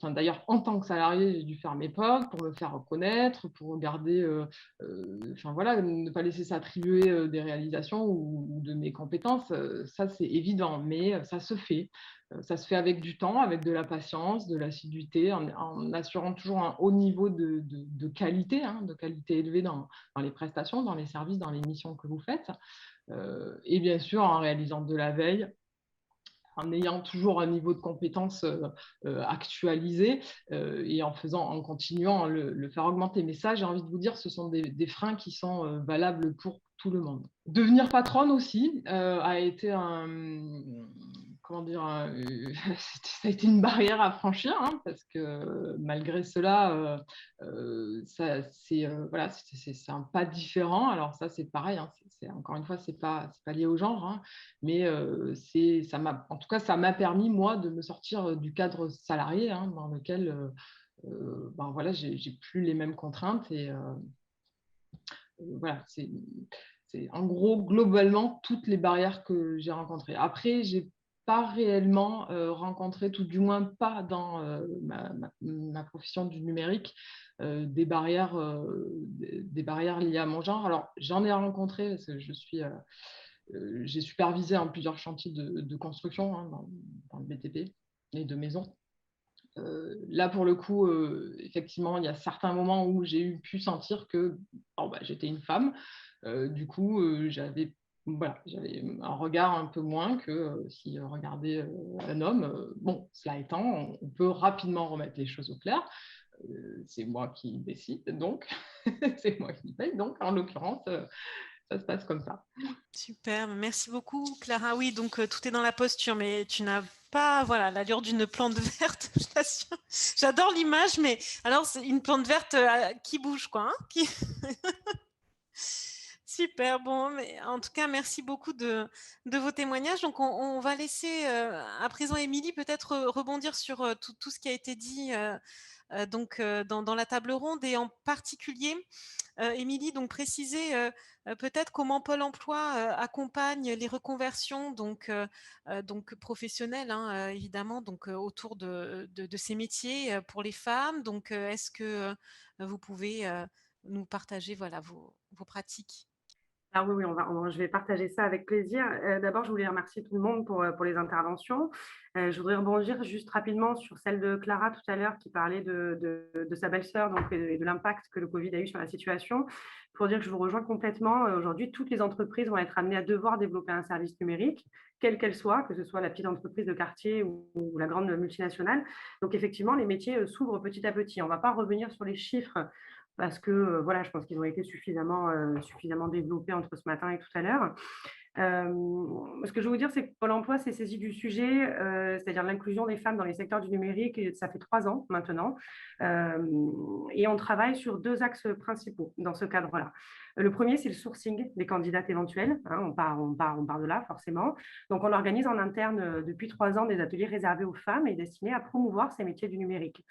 D'ailleurs, en tant que salarié, j'ai dû faire mes preuves pour me faire reconnaître, pour regarder, voilà, ne pas laisser s'attribuer des réalisations ou de mes compétences. Ça, c'est évident, mais ça se fait. Ça se fait avec du temps, avec de la patience, de l'assiduité, en assurant toujours un haut niveau de qualité, hein, de qualité élevée dans les prestations, dans les services, dans les missions que vous faites. Et bien sûr, en réalisant de la veille, en ayant toujours un niveau de compétence actualisé et en continuant à le faire augmenter. Mais ça, j'ai envie de vous dire, ce sont des freins qui sont valables pour tout le monde. Devenir patronne aussi a été comment dire, ça a été une barrière à franchir, hein, parce que malgré cela, c'est un pas différent. Alors ça, c'est pareil, hein, encore une fois, c'est pas lié au genre, hein, mais en tout cas, ça m'a permis, moi, de me sortir du cadre salarié, hein, dans lequel voilà, j'ai plus les mêmes contraintes et voilà, c'est en gros, globalement, toutes les barrières que j'ai rencontrées. Après, j'ai pas réellement rencontré, tout du moins pas dans ma profession du numérique, des barrières liées à mon genre. Alors, j'en ai rencontré parce que j'ai supervisé plusieurs chantiers de construction, hein, dans le BTP et de maisons. Là, pour le coup, effectivement, il y a certains moments où j'ai pu sentir que j'étais une femme. Du coup, j'avais un regard un peu moins que si on regardait un homme. Bon, cela étant, on peut rapidement remettre les choses au clair. c'est moi qui décide, donc c'est moi qui paye. Donc, en l'occurrence, ça se passe comme ça. Super, merci beaucoup Clara. Oui, donc tout est dans la posture, mais tu n'as pas l'allure d'une plante verte, je t'assure. J'adore l'image, mais alors c'est une plante verte qui bouge, quoi. Super, bon, mais en tout cas, merci beaucoup de vos témoignages. Donc, on va laisser à présent Émilie peut-être rebondir sur tout ce qui a été dit dans la table ronde et en particulier, Émilie, donc préciser peut-être comment Pôle emploi accompagne les reconversions donc professionnelles, hein, évidemment, donc autour de ces métiers pour les femmes. Donc, est-ce que vous pouvez nous partager vos pratiques? Ah oui, je vais partager ça avec plaisir. D'abord, je voulais remercier tout le monde pour les interventions. Je voudrais rebondir juste rapidement sur celle de Clara tout à l'heure qui parlait de sa belle-sœur et de l'impact que le Covid a eu sur la situation. Pour dire que je vous rejoins complètement. Aujourd'hui, toutes les entreprises vont être amenées à devoir développer un service numérique, quelle qu'elle soit, que ce soit la petite entreprise de quartier ou la grande multinationale. Donc, effectivement, les métiers s'ouvrent petit à petit. On ne va pas revenir sur les chiffres parce que voilà, je pense qu'ils ont été suffisamment développés entre ce matin et tout à l'heure. Ce que je veux vous dire, c'est que Pôle emploi s'est saisi du sujet, c'est-à-dire l'inclusion des femmes dans les secteurs du numérique, et ça fait 3 ans maintenant. Et on travaille sur 2 axes principaux dans ce cadre-là. Le premier, c'est le sourcing des candidates éventuelles. Hein, on part de là, forcément. Donc, on organise en interne depuis 3 ans des ateliers réservés aux femmes et destinés à promouvoir ces métiers du numérique.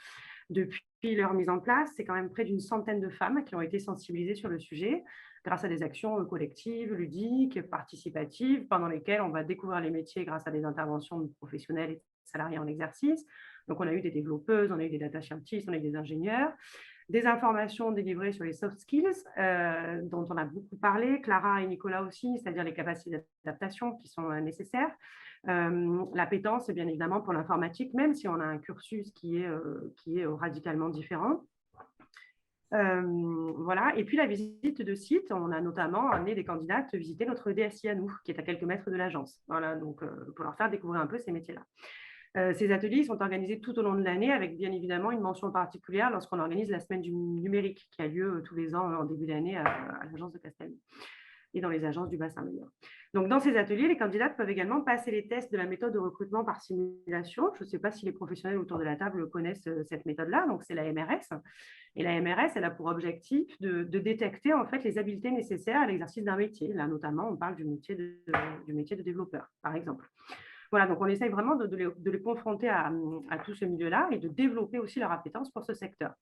Depuis leur mise en place, c'est quand même près d'une centaine de femmes qui ont été sensibilisées sur le sujet grâce à des actions collectives, ludiques, participatives, pendant lesquelles on va découvrir les métiers grâce à des interventions de professionnels et de salariés en exercice. Donc, on a eu des développeuses, on a eu des data scientists, on a eu des ingénieurs, des informations délivrées sur les soft skills, dont on a beaucoup parlé, Clara et Nicolas aussi, c'est-à-dire les capacités d'adaptation qui sont nécessaires. L'appétence, bien évidemment, pour l'informatique, même si on a un cursus qui est radicalement différent. Voilà. Et puis la visite de site, on a notamment amené des candidates visiter notre DSI à nous, qui est à quelques mètres de l'agence. Voilà, donc pour leur faire découvrir un peu ces métiers-là. Ces ateliers sont organisés tout au long de l'année avec bien évidemment une mention particulière lorsqu'on organise la semaine du numérique qui a lieu tous les ans en début d'année à l'agence de Castelnau et dans les agences du bassin minier. Donc, dans ces ateliers, les candidates peuvent également passer les tests de la méthode de recrutement par simulation. Je ne sais pas si les professionnels autour de la table connaissent cette méthode-là. Donc, c'est la MRS. Et la MRS, elle a pour objectif de détecter en fait les habiletés nécessaires à l'exercice d'un métier. Là, notamment, on parle du métier de développeur, par exemple. Voilà, donc on essaye vraiment de les confronter à tout ce milieu-là et de développer aussi leur appétence pour ce secteur.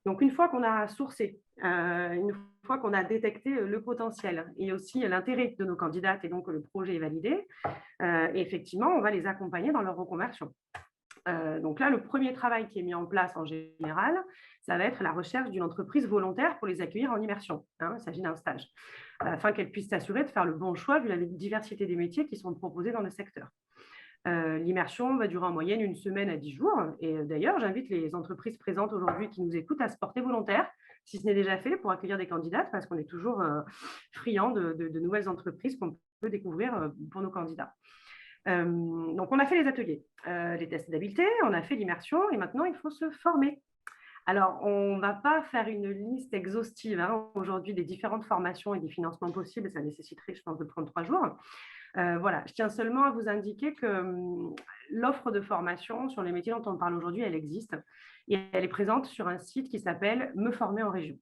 Donc, une fois qu'on a sourcé, une fois qu'on a détecté le potentiel et aussi l'intérêt de nos candidates et donc le projet est validé, effectivement, on va les accompagner dans leur reconversion. Donc là, le premier travail qui est mis en place en général, ça va être la recherche d'une entreprise volontaire pour les accueillir en immersion. Hein, il s'agit d'un stage, afin qu'elles puissent s'assurer de faire le bon choix vu la diversité des métiers qui sont proposés dans le secteur. L'immersion va durer en moyenne 1 semaine à 10 jours. Et d'ailleurs, j'invite les entreprises présentes aujourd'hui qui nous écoutent à se porter volontaires, si ce n'est déjà fait, pour accueillir des candidates, parce qu'on est toujours friand de nouvelles entreprises qu'on peut découvrir pour nos candidats. Donc, on a fait les ateliers, les tests d'habileté, on a fait l'immersion, et maintenant, il faut se former. Alors, on ne va pas faire une liste exhaustive aujourd'hui des différentes formations et des financements possibles. Ça nécessiterait, je pense, de prendre 3 jours. Voilà, je tiens seulement à vous indiquer que l'offre de formation sur les métiers dont on parle aujourd'hui, elle existe et elle est présente sur un site qui s'appelle Me former en région.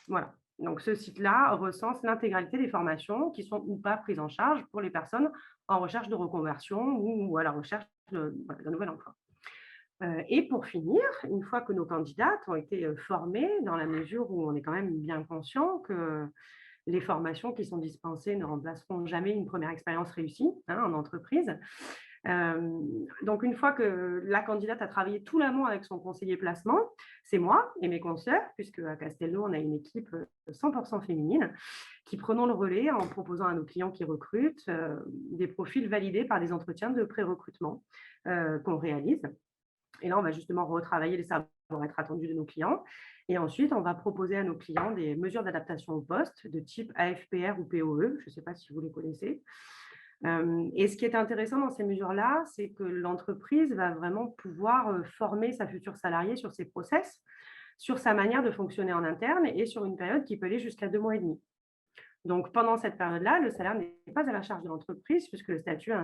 Voilà, donc ce site-là recense l'intégralité des formations qui sont ou pas prises en charge pour les personnes en recherche de reconversion ou à la recherche d'un nouvel emploi. Et pour finir, une fois que nos candidates ont été formées, dans la mesure où on est quand même bien conscient que les formations qui sont dispensées ne remplaceront jamais une première expérience réussie en entreprise. Donc, une fois que la candidate a travaillé tout l'amont avec son conseiller placement, c'est moi et mes consoeurs, puisque à Castelnau, on a une équipe 100% féminine, qui prenons le relais en proposant à nos clients qui recrutent des profils validés par des entretiens de pré-recrutement qu'on réalise. Et là, on va justement retravailler les savoir-être attendus de nos clients. Et ensuite, on va proposer à nos clients des mesures d'adaptation au poste de type AFPR ou POE. Je ne sais pas si vous les connaissez. Et ce qui est intéressant dans ces mesures-là, c'est que l'entreprise va vraiment pouvoir former sa future salariée sur ses process, sur sa manière de fonctionner en interne et sur une période qui peut aller jusqu'à 2 mois et demi. Donc, pendant cette période-là, le salaire n'est pas à la charge de l'entreprise puisque le salarié a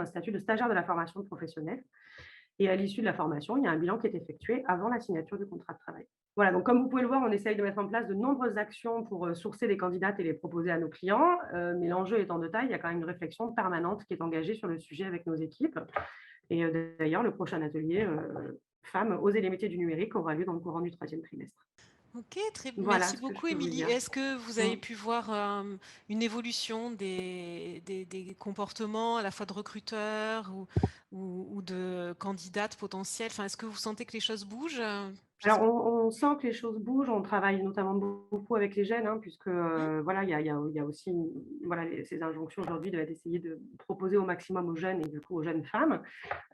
un statut de stagiaire de la formation professionnelle. Et à l'issue de la formation, il y a un bilan qui est effectué avant la signature du contrat de travail. Voilà, donc comme vous pouvez le voir, on essaye de mettre en place de nombreuses actions pour sourcer des candidates et les proposer à nos clients. Mais l'enjeu étant de taille, il y a quand même une réflexion permanente qui est engagée sur le sujet avec nos équipes. Et d'ailleurs, le prochain atelier femmes, oser les métiers du numérique aura lieu dans le courant du 3e trimestre. Ok, Voilà merci ce que je beaucoup, peux vous Émilie. dire. Est-ce que vous avez pu voir une évolution des comportements à la fois de recruteurs ou de candidates potentielles? Enfin, est-ce que vous sentez que les choses bougent? Alors, on sent que les choses bougent. On travaille notamment beaucoup avec les jeunes, puisque voilà, il y a aussi voilà, ces injonctions aujourd'hui d'essayer de proposer au maximum aux jeunes et du coup aux jeunes femmes.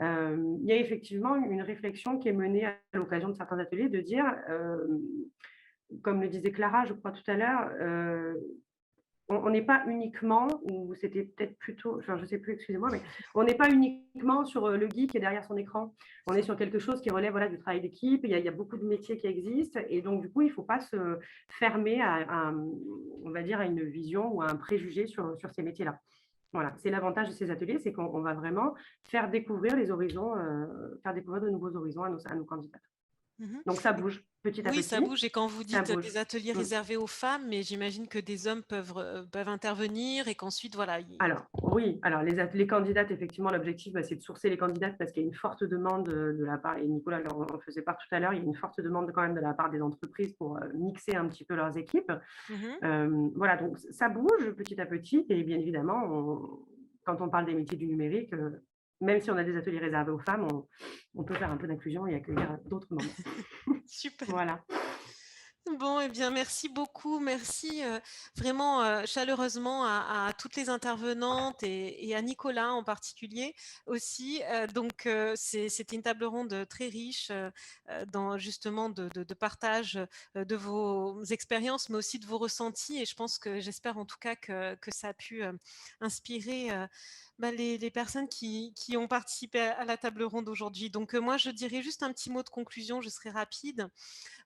Il y a effectivement une réflexion qui est menée à l'occasion de certains ateliers de dire, comme le disait Clara, je crois tout à l'heure, on n'est pas uniquement, ou c'était peut-être plutôt, enfin, je ne sais plus, excusez-moi, mais on n'est pas uniquement sur le geek qui est derrière son écran. On est sur quelque chose qui relève voilà, du travail d'équipe. Il y a beaucoup de métiers qui existent. Et donc, du coup, il ne faut pas se fermer on va dire, à une vision ou à un préjugé sur ces métiers-là. Voilà, c'est l'avantage de ces ateliers, c'est qu'on va vraiment faire découvrir les horizons, faire découvrir de nouveaux horizons à nos candidats. Donc, ça bouge petit à petit. Oui, ça bouge. Et quand vous dites bouge. des ateliers réservés aux femmes, mais j'imagine que des hommes peuvent intervenir et qu'ensuite, voilà. Alors, oui, alors les candidates, effectivement, l'objectif, c'est de sourcer les candidates parce qu'il y a une forte demande de la part, et Nicolas en faisait part tout à l'heure, il y a une forte demande quand même de la part des entreprises pour mixer un petit peu leurs équipes. Voilà, donc ça bouge petit à petit et bien évidemment, quand on parle des métiers du numérique, même si on a des ateliers réservés aux femmes, on peut faire un peu d'inclusion et accueillir d'autres membres. Super. Voilà. Bon, eh bien, merci beaucoup. Merci vraiment chaleureusement à toutes les intervenantes et à Nicolas en particulier aussi. Donc, c'était une table ronde très riche dans justement de partage de vos expériences, mais aussi de vos ressentis. Et je pense que j'espère en tout cas que ça a pu inspirer les personnes qui ont participé à la table ronde aujourd'hui. Donc, moi, je dirais juste un petit mot de conclusion, je serai rapide.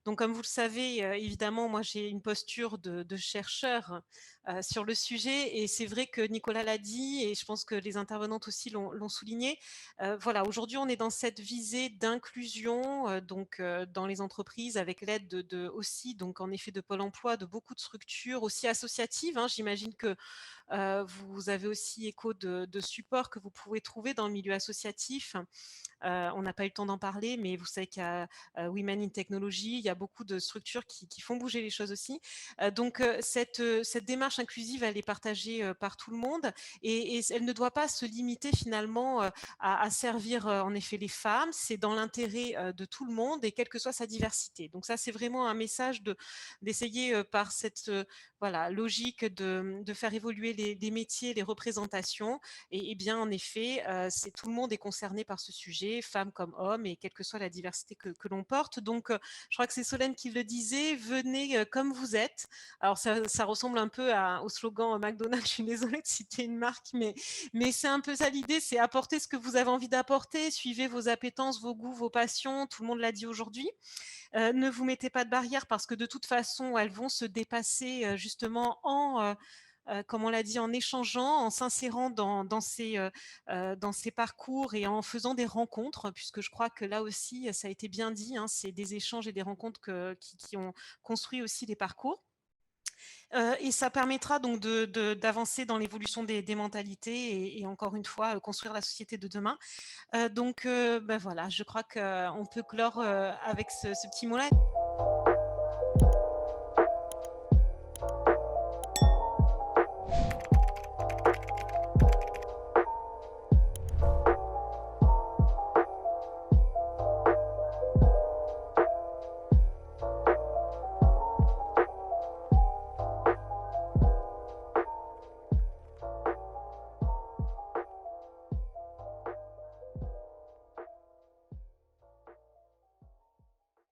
Donc, comme vous le savez, évidemment, moi, j'ai une posture de chercheur sur le sujet et c'est vrai que Nicolas l'a dit et je pense que les intervenantes aussi l'ont souligné. Voilà, aujourd'hui, on est dans cette visée d'inclusion dans les entreprises avec l'aide aussi, donc en effet, de Pôle emploi, de beaucoup de structures aussi associatives. J'imagine que vous avez aussi écho de supports que vous pouvez trouver dans le milieu associatif. On n'a pas eu le temps d'en parler, mais vous savez qu'il y a Women in Technology, il y a beaucoup de structures qui font bouger les choses aussi. Donc, cette démarche inclusive, elle est partagée par tout le monde et elle ne doit pas se limiter finalement à servir en effet les femmes. C'est dans l'intérêt de tout le monde et quelle que soit sa diversité. Donc, ça, c'est vraiment un message d'essayer par cette logique de faire évoluer les métiers, les représentations. Et bien, en effet, tout le monde est concerné par ce sujet, femmes comme hommes, et quelle que soit la diversité que l'on porte. Donc, je crois que c'est Solène qui le disait, venez comme vous êtes. Alors, ça ressemble un peu au slogan McDonald's, je suis désolée de citer une marque, mais c'est un peu ça l'idée, c'est apporter ce que vous avez envie d'apporter, suivez vos appétences, vos goûts, vos passions, tout le monde l'a dit aujourd'hui. Ne vous mettez pas de barrières parce que de toute façon, elles vont se dépasser justement comme on l'a dit, en échangeant, en s'insérant dans ces parcours et en faisant des rencontres, puisque je crois que là aussi, ça a été bien dit, c'est des échanges et des rencontres qui ont construit aussi les parcours. Et ça permettra donc d'avancer dans l'évolution des mentalités et encore une fois, construire la société de demain. Donc, voilà, je crois qu'on peut clore avec ce petit mot-là.